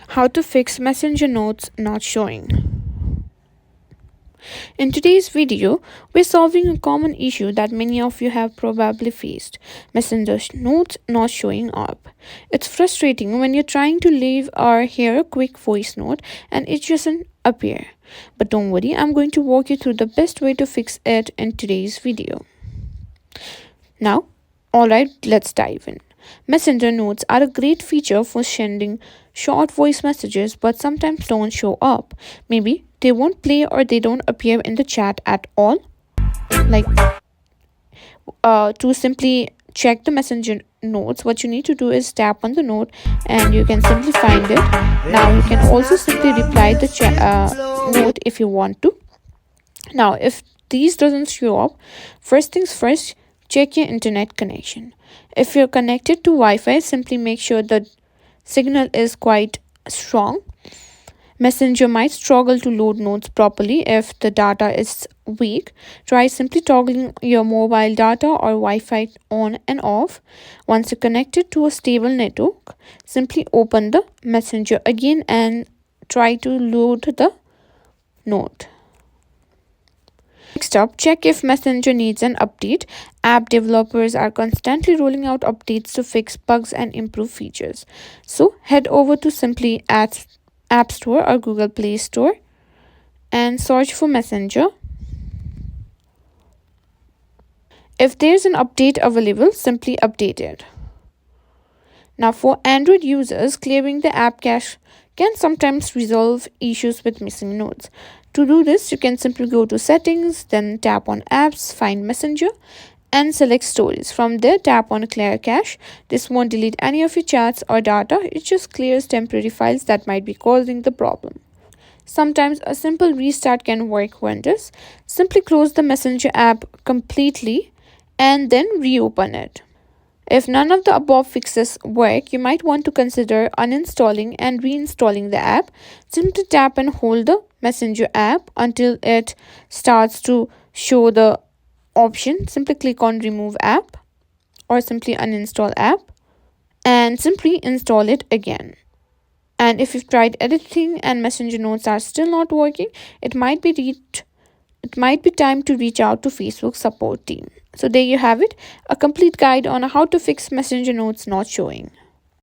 How to fix Messenger notes not showing. In today's video, we're solving a common issue that many of you have probably faced: Messenger notes not showing up. It's frustrating when you're trying to leave or hear a quick voice note and it doesn't appear. But don't worry, I'm going to walk you through the best way to fix it in today's video. Now, alright, let's dive in. Messenger notes are a great feature for sending short voice messages but sometimes don't show up. Maybe they won't play or they don't appear in the chat at all. Like to simply check the messenger notes, what you need to do is tap on the note and you can simply find it. Now you can also simply reply the note if you want to. Now if these doesn't show up, first things first, check your internet connection. If you're connected to Wi-Fi, simply make sure the signal is quite strong. Messenger might struggle to load notes properly if the data is weak. Try simply toggling your mobile data or Wi-Fi on and off. Once you're connected to a stable network, simply open the Messenger again and try to load the note. Next up, check if Messenger needs an update. App developers are constantly rolling out updates to fix bugs and improve features. So head over to simply App Store or Google Play Store and search for Messenger. If there's an update available, simply update it. Now for Android users, clearing the app cache can sometimes resolve issues with missing notes. To do this, you can simply go to Settings, then tap on Apps, find Messenger, and select Stories. From there, tap on Clear Cache. This won't delete any of your chats or data, it just clears temporary files that might be causing the problem. Sometimes a simple restart can work wonders. Simply close the Messenger app completely and then reopen it. If none of the above fixes work, you might want to consider uninstalling and reinstalling the app. Simply tap and hold the Messenger app until it starts to show the option. Simply click on Remove App or simply uninstall app and simply install it again. And if you've tried editing and Messenger notes are still not working, it might be time to reach out to Facebook support team. So there you have it, a complete guide on how to fix Messenger notes not showing.